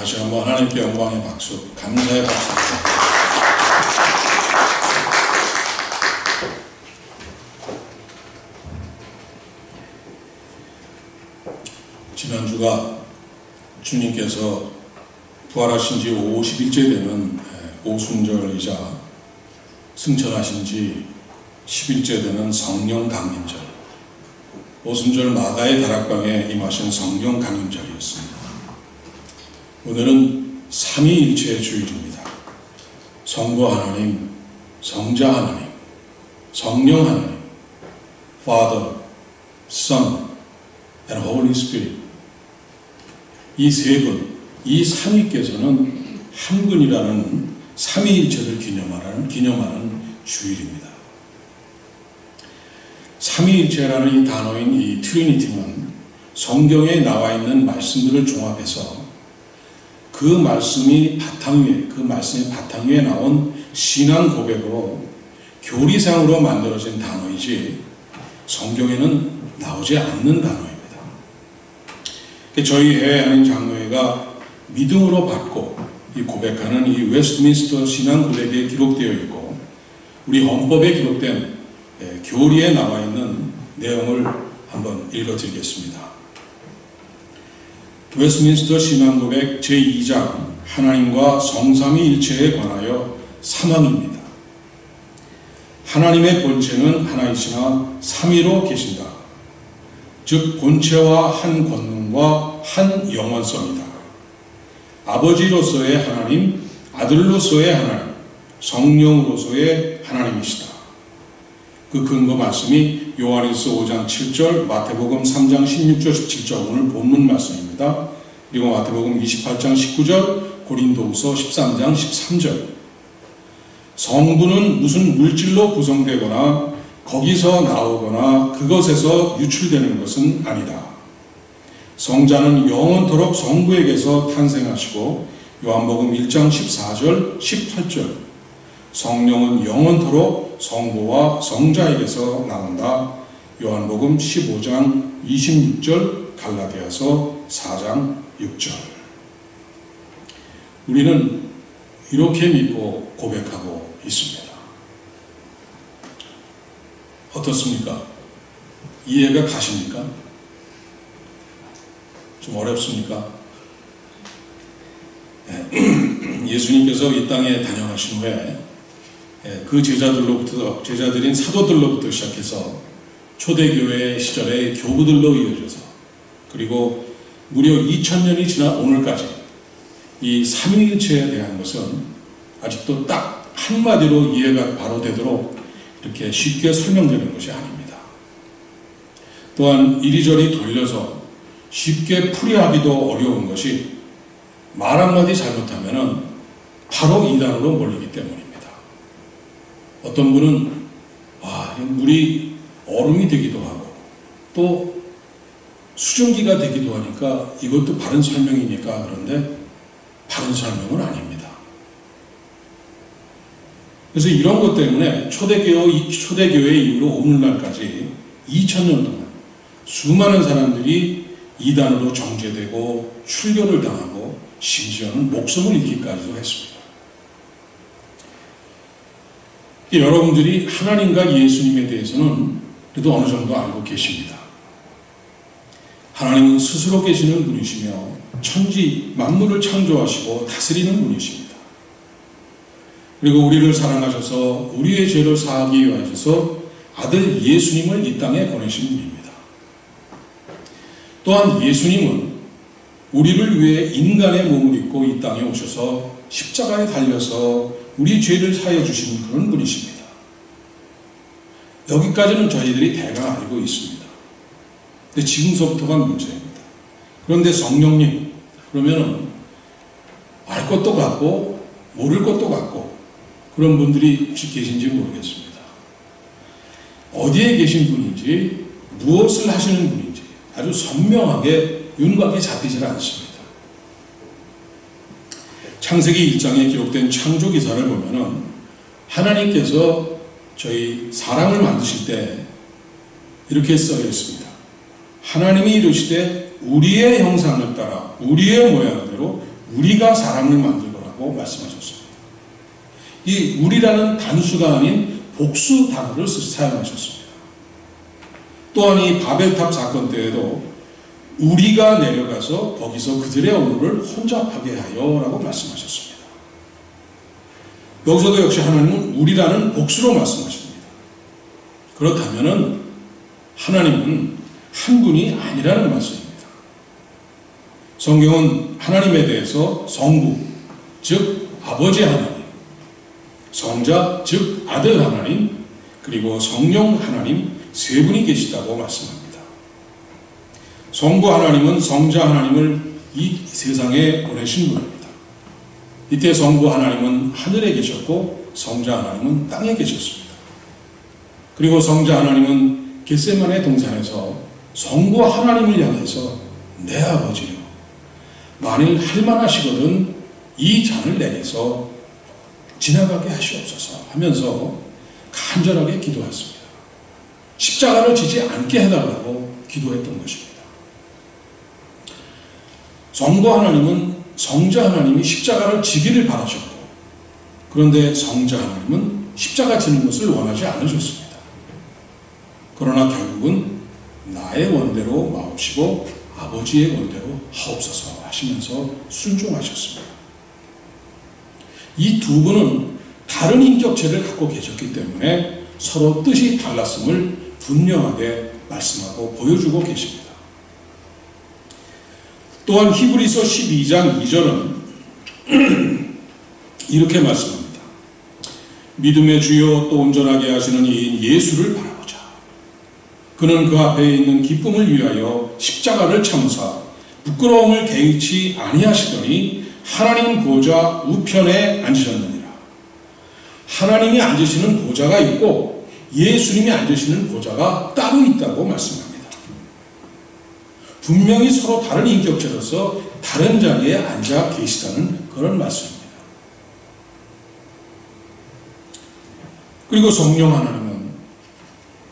다시 한번 하나님께 영광의 박수, 감사의 박수. 지난주가 주님께서 부활하신 지 50일째 되는 오순절이자 승천하신 지 10일째 되는 성령 강림절, 오순절 마가의 다락방에 임하신 성령 강림절이었습니다. 오늘은 삼위일체의 주일입니다. 성부 하나님, 성자 하나님, 성령 하나님, Father, Son, and Holy Spirit. 이 세 분, 이 삼위께서는 한 분이라는 삼위일체를 기념하는 주일입니다. 삼위일체라는 이 단어인 이 트리니티는 성경에 나와 있는 말씀들을 종합해서 그 말씀의 바탕 위에 나온 신앙 고백으로 교리상으로 만들어진 단어이지 성경에는 나오지 않는 단어입니다. 저희 해외 한인 장로회가 믿음으로 받고 이 고백하는 이 웨스트민스터 신앙 고백에 기록되어 있고 우리 헌법에 기록된 교리에 나와 있는 내용을 한번 읽어드리겠습니다. 웨스트민스터 신앙고백 제2장 하나님과 성삼위일체에 관하여 3항입니다. 하나님의 본체는 하나이시나 삼위로 계신다. 즉 본체와 한 권능과 한 영원성이다. 아버지로서의 하나님, 아들로서의 하나님, 성령으로서의 하나님이시다. 그 근거 말씀이 요한일서 5장 7절, 마태복음 3장 16절 17절 오늘 본문 말씀입니다. 그리고 마태복음 28장 19절, 고린도후서 13장 13절. 성부는 무슨 물질로 구성되거나 거기서 나오거나 그것에서 유출되는 것은 아니다. 성자는 영원토록 성부에게서 탄생하시고 요한복음 1장 14절 18절. 성령은 영원토록 성부와 성자에게서 나온다. 요한복음 15장 26절, 갈라디아서 4장 6절. 우리는 이렇게 믿고 고백하고 있습니다. 어떻습니까? 이해가 가십니까? 좀 어렵습니까? 예수님께서 이 땅에 다녀가신 후에 그 제자들인 사도들로부터 시작해서 초대교회 시절의 교부들로 이어져서 그리고 무려 2000년이 지난 오늘까지 이 삼위일체에 대한 것은 아직도 딱 한마디로 이해가 바로 되도록 이렇게 쉽게 설명되는 것이 아닙니다. 또한 이리저리 돌려서 쉽게 풀이하기도 어려운 것이 말 한마디 잘못하면 바로 이단으로 몰리기 때문입니다. 어떤 분은 물이 얼음이 되기도 하고 또 수증기가 되기도 하니까 이것도 바른 설명입니까? 그런데 바른 설명은 아닙니다. 그래서 이런 것 때문에 초대교회 이후로 오늘날까지 2000년 동안 수많은 사람들이 이단으로 정죄되고 출교를 당하고 심지어는 목숨을 잃기까지도 했습니다. 여러분들이 하나님과 예수님에 대해서는 그래도 어느 정도 알고 계십니다. 하나님은 스스로 계시는 분이시며 천지 만물을 창조하시고 다스리는 분이십니다. 그리고 우리를 사랑하셔서 우리의 죄를 사하기 위하여 아들 예수님을 이 땅에 보내신 분입니다. 또한 예수님은 우리를 위해 인간의 몸을 입고 이 땅에 오셔서 십자가에 달려서 우리 죄를 사해 주신 그런 분이십니다. 여기까지는 저희들이 대강 알고 있습니다. 근데 지금서부터가 문제입니다. 그런데 성령님, 그러면은 알 것도 같고 모를 것도 같고 그런 분들이 혹시 계신지 모르겠습니다. 어디에 계신 분인지 무엇을 하시는 분인지 아주 선명하게 윤곽이 잡히질 않습니다. 창세기 1장에 기록된 창조 기사를 보면은 하나님께서 저희 사람을 만드실 때 이렇게 써 있습니다. 하나님이 이르시되 우리의 형상을 따라 우리의 모양대로 우리가 사람을 만들 거라고 말씀하셨습니다. 이 우리라는 단수가 아닌 복수 단어를 사용하셨습니다. 또한 이 바벨탑 사건 때에도 우리가 내려가서 거기서 그들의 언어를 혼잡하게 하여 라고 말씀하셨습니다. 여기서도 역시 하나님은 우리라는 복수로 말씀하십니다. 그렇다면 하나님은 한 분이 아니라는 말씀입니다. 성경은 하나님에 대해서 성부, 즉 아버지 하나님, 성자, 즉 아들 하나님, 그리고 성령 하나님 세 분이 계시다고 말씀합니다. 성부 하나님은 성자 하나님을 이 세상에 보내신 분입니다. 이때 성부 하나님은 하늘에 계셨고 성자 하나님은 땅에 계셨습니다. 그리고 성자 하나님은 겟세마네 동산에서 성부 하나님을 향해서 내 아버지요, 만일 할만하시거든 이 잔을 내게서 지나가게 하시옵소서 하면서 간절하게 기도했습니다. 십자가를 지지 않게 해달라고 기도했던 것입니다. 성부 하나님은 성자 하나님이 십자가를 지기를 바라셨고, 그런데 성자 하나님은 십자가 지는 것을 원하지 않으셨습니다. 그러나 결국은 나의 원대로 마옵시고 아버지의 원대로 하옵소서 하시면서 순종하셨습니다. 이 두 분은 다른 인격체를 갖고 계셨기 때문에 서로 뜻이 달랐음을 분명하게 말씀하고 보여주고 계십니다. 또한 히브리서 12장 2절은 이렇게 말씀합니다. 믿음의 주요 또 온전하게 하시는 이인 예수를 바라보자. 그는 그 앞에 있는 기쁨을 위하여 십자가를 참으사 부끄러움을 개의치 아니하시더니 하나님 보좌 우편에 앉으셨느니라. 하나님이 앉으시는 보좌가 있고 예수님이 앉으시는 보좌가 따로 있다고 말씀합니다. 분명히 서로 다른 인격체로서 다른 자리에 앉아 계시다는 그런 말씀입니다. 그리고 성령 하나님은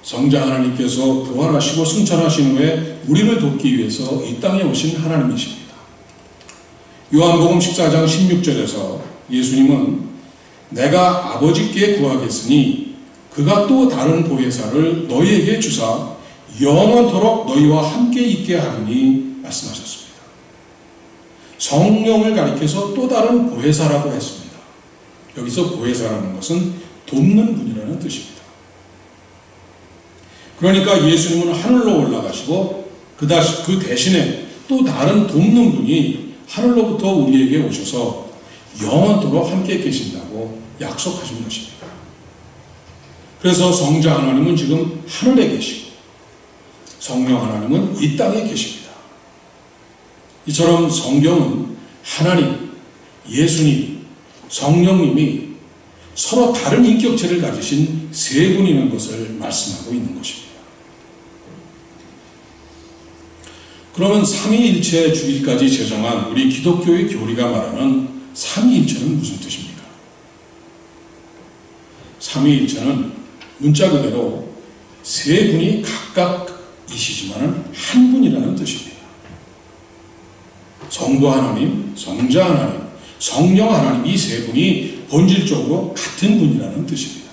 성자 하나님께서 부활하시고 승천하신 후에 우리를 돕기 위해서 이 땅에 오신 하나님이십니다. 요한복음 14장 16절에서 예수님은 내가 아버지께 구하겠으니 그가 또 다른 보혜사를 너희에게 주사 영원토록 너희와 함께 있게 하리니 말씀하셨습니다. 성령을 가리켜서 또 다른 보혜사라고 했습니다. 여기서 보혜사라는 것은 돕는 분이라는 뜻입니다. 그러니까 예수님은 하늘로 올라가시고 그 대신에 또 다른 돕는 분이 하늘로부터 우리에게 오셔서 영원토록 함께 계신다고 약속하신 것입니다. 그래서 성자 하나님은 지금 하늘에 계시고 성령 하나님은 이 땅에 계십니다. 이처럼 성경은 하나님, 예수님, 성령님이 서로 다른 인격체를 가지신 세 분이라는 것을 말씀하고 있는 것입니다. 그러면 삼위일체 주일까지 제정한 우리 기독교의 교리가 말하는 삼위일체는 무슨 뜻입니까? 삼위일체는 문자 그대로 세 분이 각각 이시지만 한 분이라는 뜻입니다. 성부 하나님, 성자 하나님, 성령 하나님 이 세 분이 본질적으로 같은 분이라는 뜻입니다.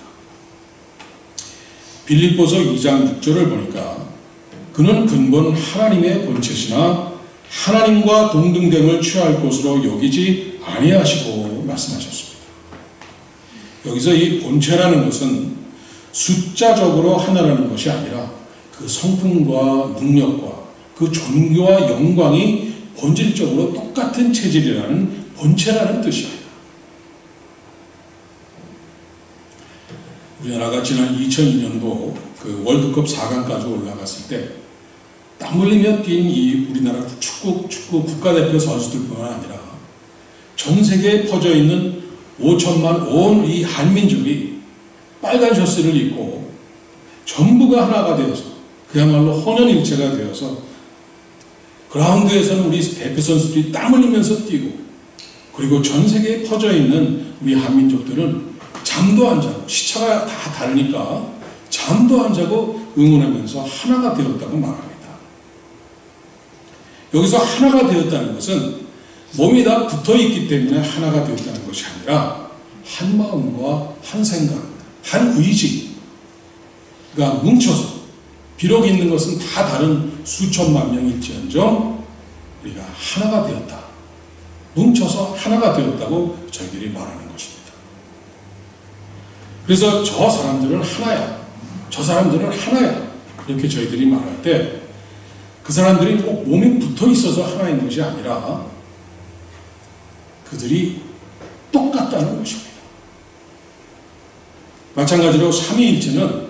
빌립보서 2장 6절을 보니까 그는 근본 하나님의 본체시나 하나님과 동등됨을 취할 것으로 여기지 아니하시고 말씀하셨습니다. 여기서 이 본체라는 것은 숫자적으로 하나라는 것이 아니라 그 성품과 능력과 그 존귀와 영광이 본질적으로 똑같은 체질이라는 본체라는 뜻입니다. 우리나라가 지난 2002년도 그 월드컵 4강까지 올라갔을 때 땀 흘리며 뛴 이 우리나라 축구 국가대표 선수들뿐만 아니라 전 세계에 퍼져 있는 5천만 온 이 한민족이 빨간 셔츠를 입고 전부가 하나가 되어서 그야말로 혼연일체가 되어서 그라운드에서는 우리 대표 선수들이 땀 흘리면서 뛰고, 그리고 전 세계에 퍼져 있는 우리 한민족들은 잠도 안 자고, 시차가 다 다르니까 잠도 안 자고 응원하면서 하나가 되었다고 말합니다. 여기서 하나가 되었다는 것은 몸이 다 붙어 있기 때문에 하나가 되었다는 것이 아니라 한 마음과 한 생각, 한 의지가 뭉쳐서 비록 있는 것은 다 다른 수천만 명일지언정 우리가 하나가 되었다. 뭉쳐서 하나가 되었다고 저희들이 말하는 것입니다. 그래서 저 사람들은 하나야. 저 사람들은 하나야. 이렇게 저희들이 말할 때 그 사람들이 꼭 몸이 붙어 있어서 하나인 것이 아니라 그들이 똑같다는 것입니다. 마찬가지로 삼위일체는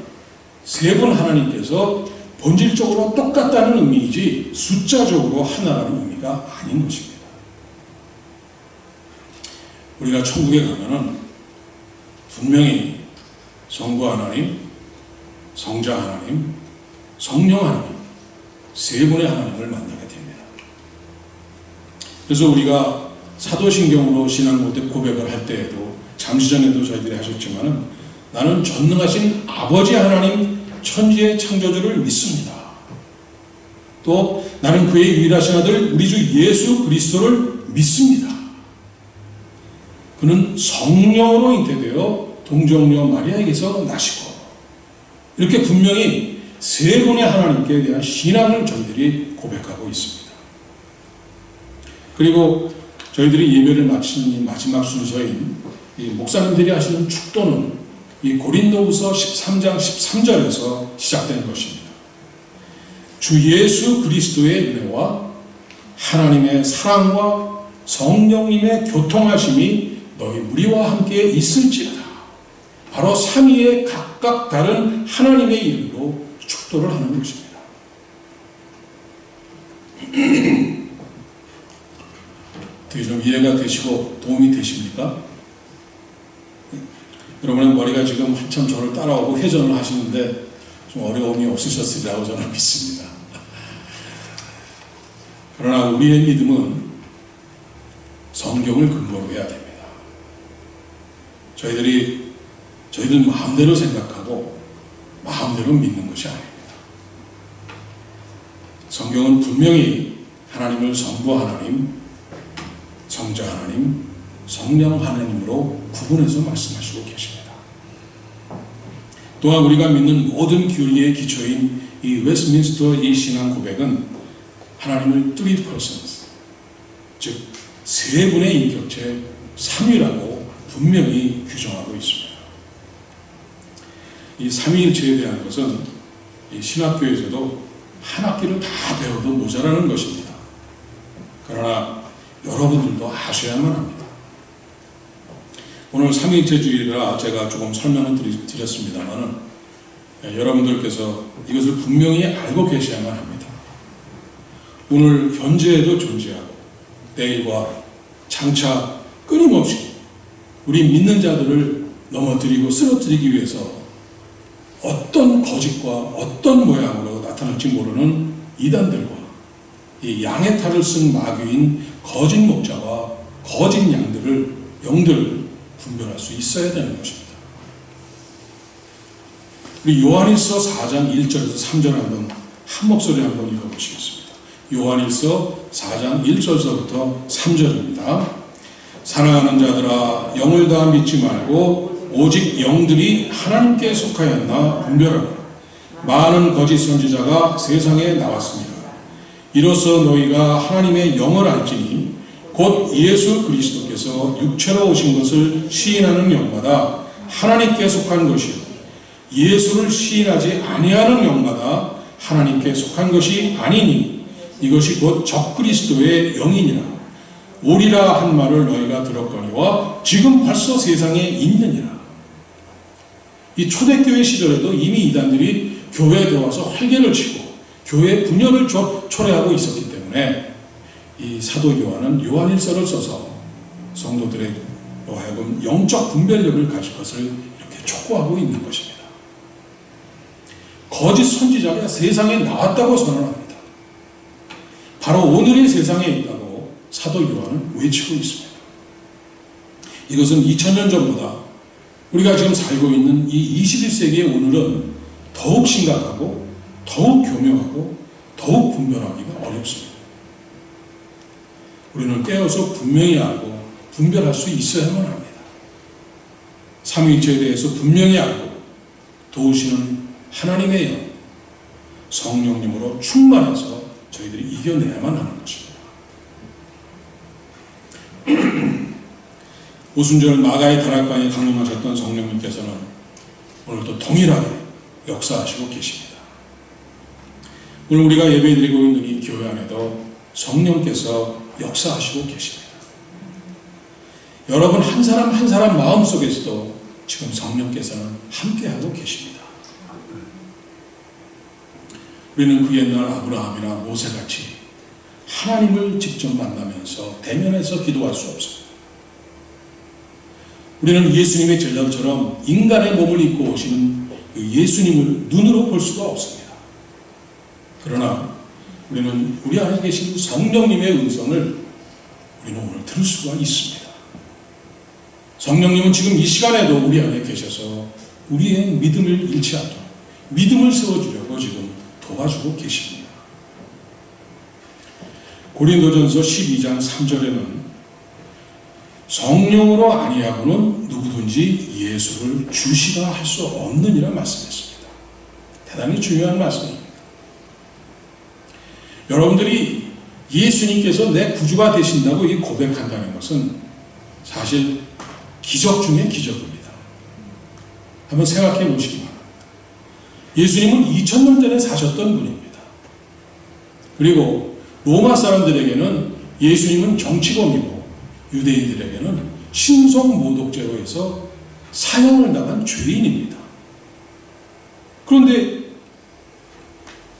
세 분 하나님께서 본질적으로 똑같다는 의미이지 숫자적으로 하나라는 의미가 아닌 것입니다. 우리가 천국에 가면은 분명히 성부 하나님, 성자 하나님, 성령 하나님 세 분의 하나님을 만나게 됩니다. 그래서 우리가 사도신경으로 신앙 고백을 할 때에도 잠시 전에도 저희들이 하셨지만은 나는 전능하신 아버지 하나님 천지의 창조주를 믿습니다. 또 나는 그의 유일하신 아들 우리 주 예수 그리스도를 믿습니다. 그는 성령으로 잉태되어 동정녀 마리아에게서 나시고 이렇게 분명히 세 분의 하나님께 대한 신앙을 저희들이 고백하고 있습니다. 그리고 저희들이 예배를 마치는 이 마지막 순서인 이 목사님들이 하시는 축도는 이 고린도후서 13장 13절에서 시작된 것입니다. 주 예수 그리스도의 은혜와 하나님의 사랑과 성령님의 교통하심이 너희 우리와 함께 있을지어다. 바로 삼위의 각각 다른 하나님의 이름으로 축도를 하는 것입니다. 어떻게 좀 이해가 되시고 도움이 되십니까? 여러분의 머리가 지금 한참 저를 따라오고 회전을 하시는데 좀 어려움이 없으셨으리라고 저는 믿습니다. 그러나 우리의 믿음은 성경을 근거로 해야 됩니다. 저희들 마음대로 생각하고 마음대로 믿는 것이 아닙니다. 성경은 분명히 하나님을 성부 하나님, 성자 하나님, 성령 하나님으로 구분해서 말씀하시고 계십니다. 또한 우리가 믿는 모든 교리의 기초인 이 웨스트민스터 이 신앙 고백은 하나님을 three persons, 즉 세 분의 인격체 삼위라고 분명히 규정하고 있습니다. 이 삼위일체에 대한 것은 이 신학교에서도 한 학기를 다 배워도 모자라는 것입니다. 그러나 여러분들도 아셔야만 합니다. 오늘 삼위일체주의라 제가 조금 설명을 드렸습니다만은 여러분들께서 이것을 분명히 알고 계셔야만 합니다. 오늘 현재에도 존재하고 내일과 장차 끊임없이 우리 믿는 자들을 넘어뜨리고 쓰러뜨리기 위해서 어떤 거짓과 어떤 모양으로 나타날지 모르는 이단들과 이 양의 탈을 쓴 마귀인 거짓 목자와 거짓 영들을 분별할 수 있어야 되는 것입니다. 우리 요한일서 4장 1절에서 3절 한 목소리 한번 읽어보시겠습니다. 요한일서 4장 1절서부터 3절입니다. 사랑하는 자들아, 영을 다 믿지 말고 오직 영들이 하나님께 속하였나 분별하라. 많은 거짓 선지자가 세상에 나왔습니다. 이로써 너희가 하나님의 영을 알지니 곧 예수 그리스도께서 육체로 오신 것을 시인하는 영마다 하나님께 속한 것이요 예수를 시인하지 아니하는 영마다 하나님께 속한 것이 아니니 이것이 곧 적그리스도의 영이니라. 오리라 한 말을 너희가 들었거니와 지금 벌써 세상에 있느니라. 이 초대교회 시절에도 이미 이단들이 교회에 들어와서 활개를 치고 교회 분열을 초래하고 있었기 때문에 이 사도 요한은 요한일서를 써서 성도들의 하여금 영적 분별력을 가질 것을 이렇게 촉구하고 있는 것입니다. 거짓 선지자가 세상에 나왔다고 선언합니다. 바로 오늘의 세상에 있다고 사도 요한은 외치고 있습니다. 이것은 2000년 전보다 우리가 지금 살고 있는 이 21세기의 오늘은 더욱 심각하고 더욱 교묘하고 더욱 분별하기가 어렵습니다. 우리는 깨어서 분명히 알고 분별할 수 있어야만 합니다. 삼위일체에 대해서 분명히 알고 도우시는 하나님의 영, 성령님으로 충만해서 저희들이 이겨내야만 하는 것입니다. 오순절 마가의 다락방에 강림하셨던 성령님께서는 오늘도 동일하게 역사하시고 계십니다. 오늘 우리가 예배드리고 있는 이 교회 안에도 성령께서 역사하시고 계십니다. 여러분 한 사람 한 사람 마음속에서도 지금 성령께서는 함께하고 계십니다. 우리는 그 옛날 아브라함이나 모세같이 하나님을 직접 만나면서 대면해서 기도할 수 없습니다. 우리는 예수님의 제자처럼 인간의 몸을 입고 오시는 그 예수님을 눈으로 볼 수가 없습니다. 그러나 우리는 우리 안에 계신 성령님의 음성을 우리는 오늘 들을 수가 있습니다. 성령님은 지금 이 시간에도 우리 안에 계셔서 우리의 믿음을 잃지 않도록 믿음을 세워주려고 지금 도와주고 계십니다. 고린도전서 12장 3절에는 성령으로 아니하고는 누구든지 예수를 주시라 할 수 없느니라 말씀했습니다. 대단히 중요한 말씀입니다. 여러분들이 예수님께서 내 구주가 되신다고 이 고백한다는 것은 사실 기적 중에 기적입니다. 한번 생각해 보시기 바랍니다. 예수님은 2000년 전에 사셨던 분입니다. 그리고 로마 사람들에게는 예수님은 정치범이고 유대인들에게는 신성모독죄로 해서 사형을 당한 죄인입니다. 그런데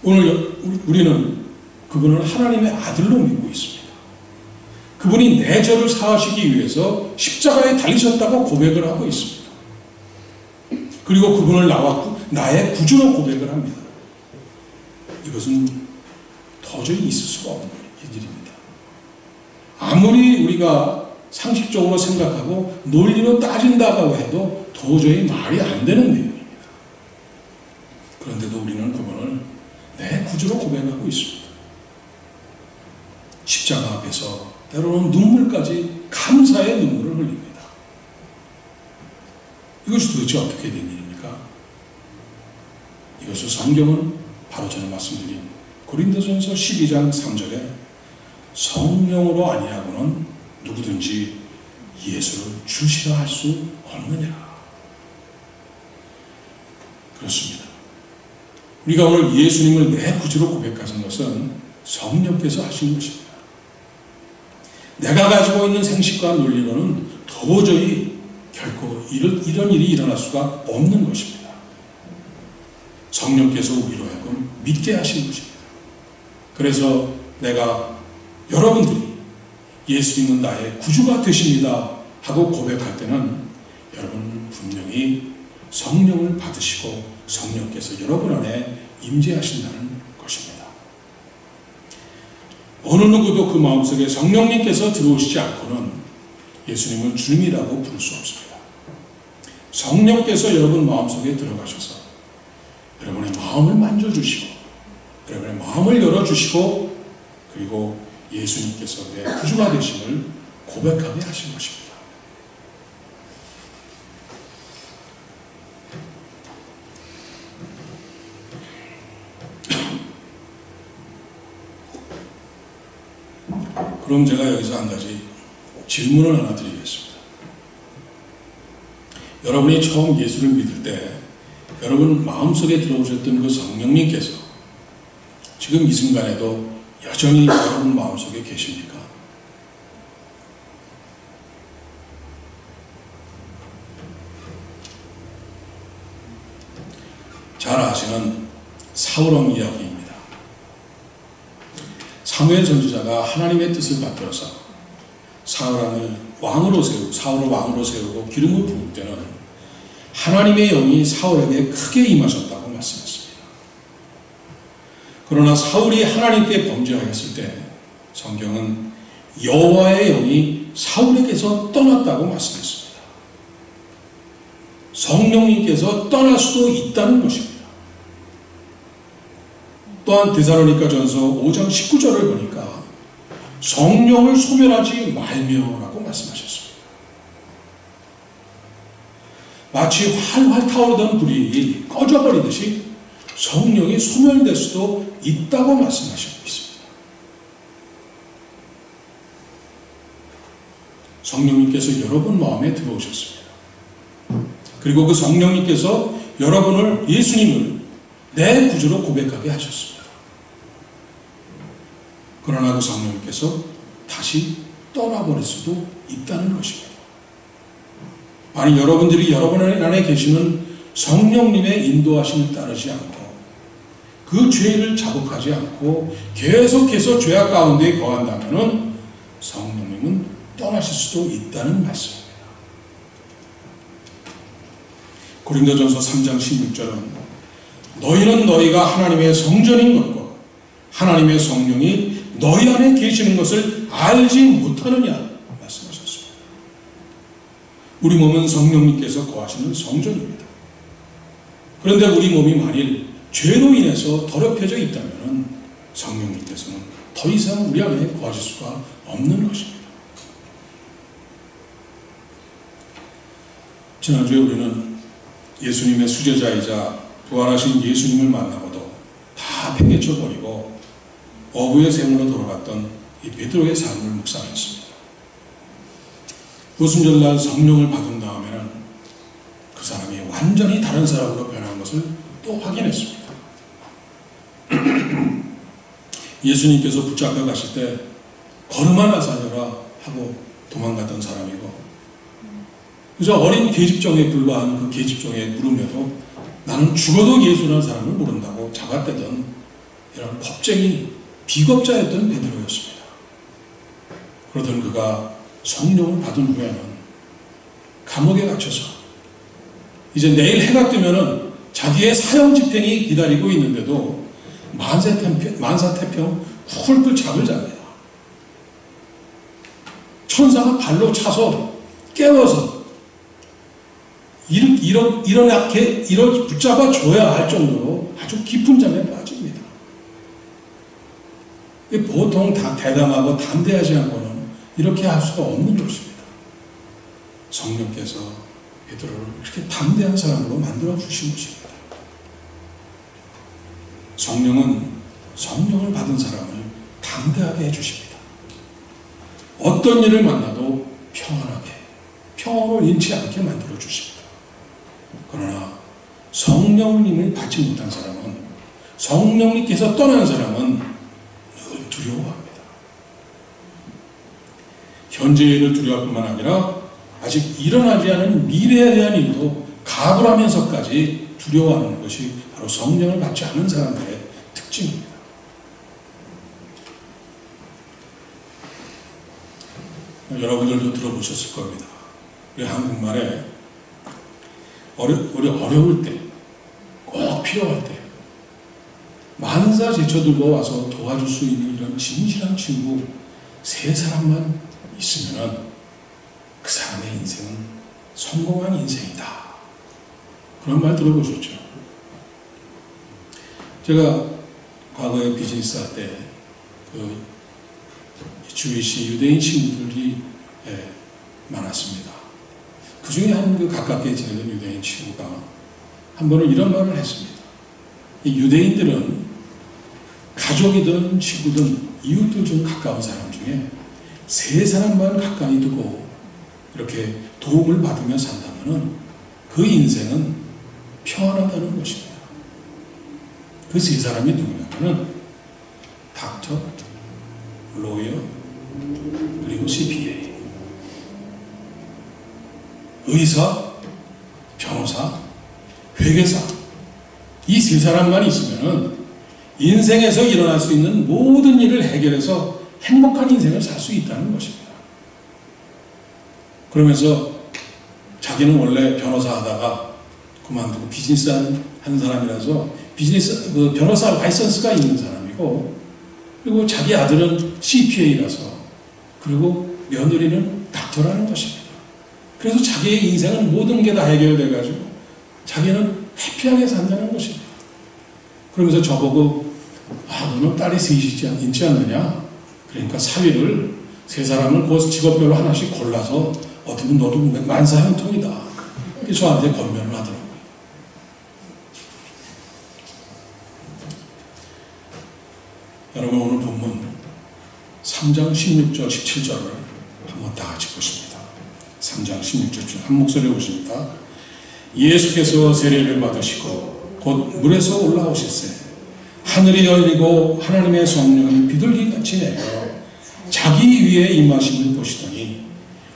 오늘 우리는 그분을 하나님의 아들로 믿고 있습니다. 그분이 내 죄를 사하시기 위해서 십자가에 달리셨다고 고백을 하고 있습니다. 그리고 그분을 나의 구주로 고백을 합니다. 이것은 도저히 있을 수가 없는 일입니다. 아무리 우리가 상식적으로 생각하고 논리로 따진다고 해도 도저히 말이 안 되는 내용입니다. 그런데도 우리는 그분을 내 구주로 고백하고 있습니다. 십자가 앞에서 때로는 눈물까지 감사의 눈물을 흘립니다. 이것이 도대체 어떻게 된 일입니까? 이것을 성경은 바로 전에 말씀드린 고린도전서 12장 3절에 성령으로 아니하고는 누구든지 예수를 주시라 할 수 없느니라. 그렇습니다. 우리가 오늘 예수님을 내 구주로 고백하신 것은 성령께서 하신 것입니다. 내가 가지고 있는 생식과 논리로는 도저히 결코 이런 일이 일어날 수가 없는 것입니다. 성령께서 우리로 하여금 믿게 하신 것입니다. 그래서 내가 여러분들이 예수님은 나의 구주가 되십니다 하고 고백할 때는 여러분 분명히 성령을 받으시고 성령께서 여러분 안에 임재하신다는 것입니다. 어느 누구도 그 마음속에 성령님께서 들어오시지 않고는 예수님을 주님이라고 부를 수 없습니다. 성령께서 여러분 마음속에 들어가셔서 여러분의 마음을 만져주시고 여러분의 마음을 열어주시고 그리고 예수님께서 내 구주가 되심을 고백하게 하신 것입니다. 그럼 제가 여기서 한 가지 질문을 하나 드리겠습니다. 여러분이 처음 예수를 믿을 때 여러분 마음속에 들어오셨던 그 성령님께서 지금 이 순간에도 여전히 여러분 마음속에 계십니까? 잘 아시는 사울왕 이야기입니다. 사무엘 선지자가 하나님의 뜻을 받들어서 사울을 왕으로 세우고 기름을 부을 때는 하나님의 영이 사울에게 크게 임하셨다고 말씀했습니다. 그러나 사울이 하나님께 범죄하였을 때 성경은 여호와의 영이 사울에게서 떠났다고 말씀했습니다. 성령님께서 떠날 수도 있다는 것입니다. 또한 데살로니가전서 5장 19절을 보니까 성령을 소멸하지 말며라고 말씀하셨습니다. 마치 활활 타오르던 불이 꺼져버리듯이 성령이 소멸될 수도 있다고 말씀하시고 있습니다. 성령님께서 여러분 마음에 들어오셨습니다. 그리고 그 성령님께서 여러분을, 예수님을 내 구주로 고백하게 하셨습니다. 그러나 그 성령님께서 다시 떠나버릴 수도 있다는 것입니다. 만약 여러분들이 여러분 안에 계시는 성령님의 인도하심을 따르지 않고 그 죄를 자복하지 않고 계속해서 죄악 가운데 거한다면 성령님은 떠나실 수도 있다는 말씀입니다. 고린도전서 3장 16절은 너희는 너희가 하나님의 성전인 것과 하나님의 성령이 너희 안에 계시는 것을 알지 못하느냐 말씀하셨습니다. 우리 몸은 성령님께서 거하시는 성전입니다. 그런데 우리 몸이 만일 죄로 인해서 더럽혀져 있다면 성령님께서는 더 이상 우리 안에 거하실 수가 없는 것입니다. 지난주에 우리는 예수님의 수제자이자 부활하신 예수님을 만나고도 다 팽개쳐버리고 어부의 셈으로 돌아갔던 이 베드로의 삶을 묵상했습니다. 오순절날 성령을 받은 다음에는 그 사람이 완전히 다른 사람으로 변한 것을 또 확인했습니다. 예수님께서 붙잡혀 가실 때 걸음하나 살려라 하고 도망갔던 사람이고, 그저 어린 계집종에 불과한 그 계집종의 물음에도 나는 죽어도 예수라는 사람을 모른다고 잡아떼던 이런 겁쟁이 비겁자였던 베드로였습니다. 그러던 그가 성령을 받은 후에는 감옥에 갇혀서 이제 내일 해가 뜨면은 자기의 사형 집행이 기다리고 있는데도 만사태평 훌훌 잠을 잡니다. 천사가 발로 차서 깨워서 일어나게 붙잡아 줘야 할 정도로 아주 깊은 잠에 빠집니다. 보통 다 대담하고 담대하지 않고는 이렇게 할 수가 없는 것입니다. 성령께서 베드로를 그렇게 담대한 사람으로 만들어 주신 것입니다. 성령은 성령을 받은 사람을 담대하게 해주십니다. 어떤 일을 만나도 평안하게, 평온을 잃지 않게 만들어 주십니다. 그러나 성령님을 받지 못한 사람은, 성령님께서 떠난 사람은 늘 두려워합니다. 현재의 일을 두려워할 뿐만 아니라 아직 일어나지 않은 미래에 대한 일도 가불하면서까지 두려워하는 것이 바로 성령을 받지 않은 사람들의 특징입니다. 여러분들도 들어보셨을 겁니다. 우리 한국말에 우리 어려울 때, 꼭 필요할 때 만사 제쳐들고 와서 도와줄 수 있는 이런 진실한 친구 3사람만 있으면 그 사람의 인생은 성공한 인생이다. 그런 말 들어보셨죠? 제가 과거에 비즈니스 할 때 그 주위시 유대인 친구들이 많았습니다. 그 중에 한 그 가깝게 지내던 유대인 친구가 한 번은 이런 말을 했습니다. 이 유대인들은 가족이든 친구든 이웃들 중 가까운 사람 중에 3사람만 가까이 두고 이렇게 도움을 받으며 산다면 그 인생은 평안하다는 것입니다. 그 3사람이 누구냐면 닥터, 로이어, 그리고 CPA. 의사, 변호사, 회계사. 이 3사람만 있으면 인생에서 일어날 수 있는 모든 일을 해결해서 행복한 인생을 살 수 있다는 것입니다. 그러면서 자기는 원래 변호사 하다가 그만두고 비즈니스 한 사람이라서 그 변호사 라이선스가 있는 사람이고, 그리고 자기 아들은 CPA라서, 그리고 며느리는 닥터라는 것입니다. 그래서 자기의 인생은 모든 게 다 해결돼가지고 자기는 해피하게 산다는 것입니다. 그러면서 저보고 너는 딸이 셋이 있지 않느냐? 그러니까 사위를 세 사람을 그 직업별로 하나씩 골라서 어떻게 너도 만사형통이다. 저한테 권면을 하더라고요. 여러분, 오늘 본문 3장 16절 17절을 한번 다 같이 보십니다. 3장 16절 한 목소리로 보십니다. 예수께서 세례를 받으시고 곧 물에서 올라오실세 하늘이 열리고 하나님의 성령이 비둘기같이 내려 자기 위에 임하심을 보시더니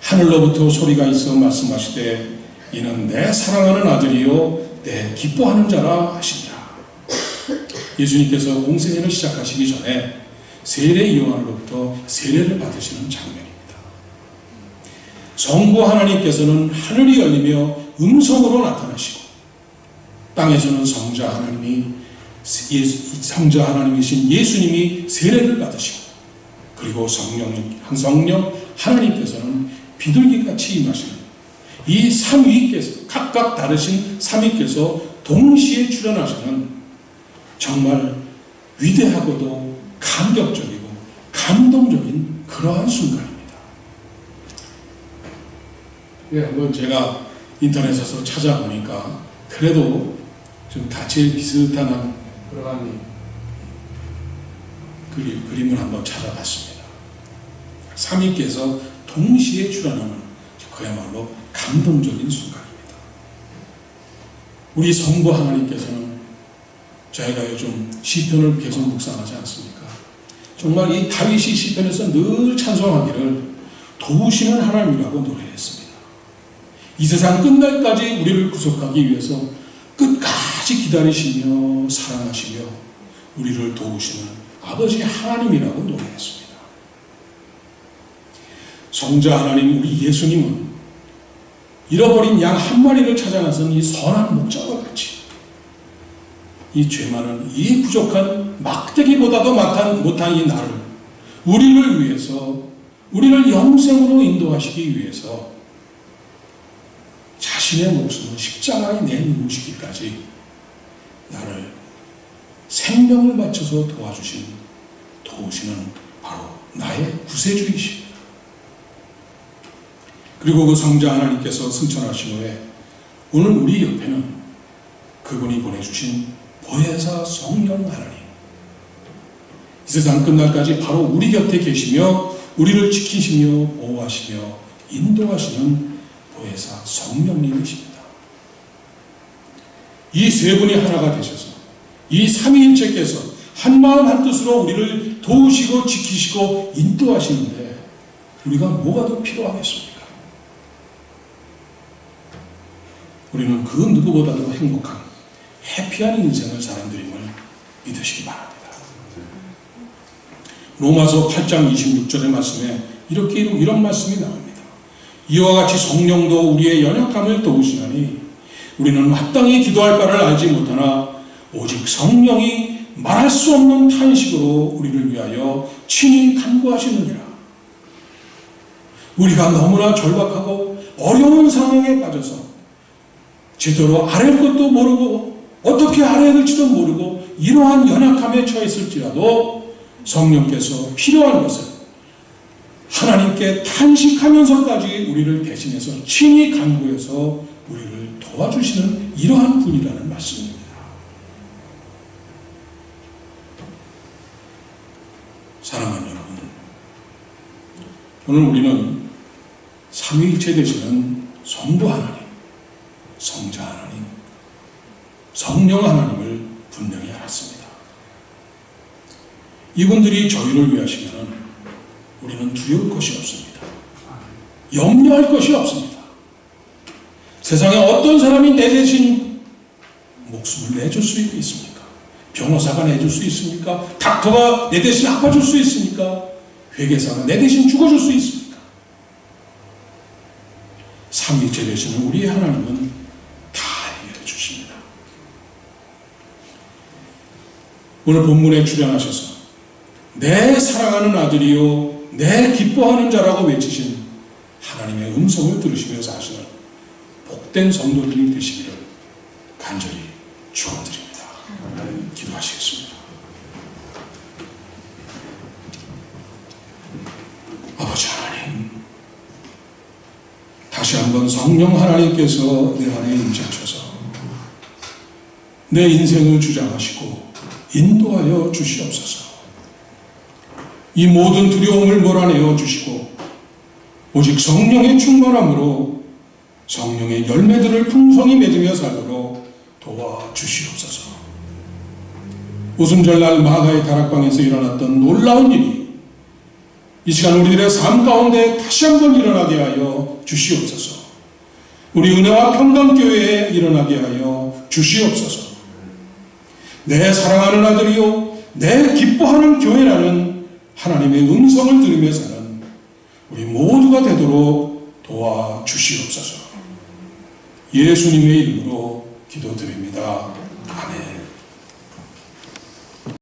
하늘로부터 소리가 있어 말씀하시되 이는 내 사랑하는 아들이요 내 기뻐하는 자라 하시니라. 예수님께서 공생애를 시작하시기 전에 세례 요한으로부터 세례를 받으시는 장면입니다. 성부 하나님께서는 하늘이 열리며 음성으로 나타나시고 땅에서는 성자 하나님이신 예수님이 세례를 받으시고 그리고 성령 하나님께서는 비둘기같이 임하시는 이 삼위께서 각각 다르신 삼위께서 동시에 출현하시는 정말 위대하고도 감격적이고 감동적인 그러한 순간입니다. 한번 제가 인터넷에서 찾아보니까 그래도 좀 다 제일 비슷한 그러한 그림을 한번 찾아봤습니다. 삼위께서 동시에 출현하는 그야말로 감동적인 순간입니다. 우리 성부 하나님께서는 저희가 요즘 시편을 계속 묵상하지 않습니까? 정말 이 다윗이 시편에서 늘 찬송하기를 도우시는 하나님이라고 노래했습니다. 이 세상 끝날까지 우리를 구속하기 위해서 끝까지 기다리시며 사랑하시며 우리를 도우시는 아버지 하나님이라고 노래했습니다. 성자 하나님 우리 예수님은 잃어버린 양 한 마리를 찾아 나선 이 선한 목자와 같이 이 죄 많은 이 부족한 막대기보다도 못한 이 나를 우리를 위해서 우리를 영생으로 인도하시기 위해서 자신의 목숨을 십자가에 내놓으시기까지 나를 생명을 바쳐서 도우시는 바로 나의 구세주이십니다. 그리고 그 성자 하나님께서 승천하신 후에 오늘 우리 옆에는 그분이 보내주신 보혜사 성령 하나님, 이 세상 끝날까지 바로 우리 곁에 계시며 우리를 지키시며 보호하시며 인도하시는 보혜사 성령님이십니다. 이 세 분이 하나가 되셔서 이 삼위일체께서 한마음 한뜻으로 우리를 도우시고 지키시고 인도하시는데 우리가 뭐가 더 필요하겠습니까? 우리는 그 누구보다도 행복한 해피한 인생을 사람들임을 믿으시기 바랍니다. 로마서 8장 26절의 말씀에 이런 말씀이 나옵니다. 이와 같이 성령도 우리의 연약함을 도우시나니 우리는 마땅히 기도할 바를 알지 못하나 오직 성령이 말할 수 없는 탄식으로 우리를 위하여 친히 간구하시느니라. 우리가 너무나 절박하고 어려운 상황에 빠져서 제대로 아랠 것도 모르고 어떻게 아뢰야 될지도 모르고 이러한 연약함에 처했을지라도 성령께서 필요한 것을 하나님께 탄식하면서까지 우리를 대신해서 친히 간구해서 우리를 도와주시는 이러한 분이라는 말씀입니다. 사랑하는 여러분, 오늘 우리는 삼위일체 되시는 성부 하나님, 성자 하나님, 성령 하나님을 분명히 알았습니다. 이분들이 저희를 위하시면 우리는 두려울 것이 없습니다. 염려할 것이 없습니다. 세상에 어떤 사람이 내 대신 목숨을 내줄 수 있습니까? 변호사가 내줄 수 있습니까? 닥터가 내 대신 아파줄 수 있습니까? 회계사가 내 대신 죽어줄 수 있습니까? 삼위일체 되시는 우리의 하나님은 다 해결해 주십니다. 오늘 본문에 출연하셔서 내 사랑하는 아들이요 내 기뻐하는 자라고 외치신 하나님의 음성을 들으시면서 하시는 복된 성도들이 되시기를 간절히 축원드립니다. 기도하시겠습니다. 다시 한번 성령 하나님께서 내 안에 임재하셔서 내 인생을 주장하시고 인도하여 주시옵소서. 이 모든 두려움을 몰아내어 주시고 오직 성령의 충만함으로 성령의 열매들을 풍성히 맺으며 살도록 도와주시옵소서. 오순절날 마가의 다락방에서 일어났던 놀라운 일이 이 시간 우리들의 삶 가운데 다시 한번 일어나게 하여 주시옵소서. 우리 은혜와 평강교회에 일어나게 하여 주시옵소서. 내 사랑하는 아들이요 내 기뻐하는 교회라는 하나님의 음성을 들으며 사는 우리 모두가 되도록 도와주시옵소서. 예수님의 이름으로 기도드립니다. 아멘.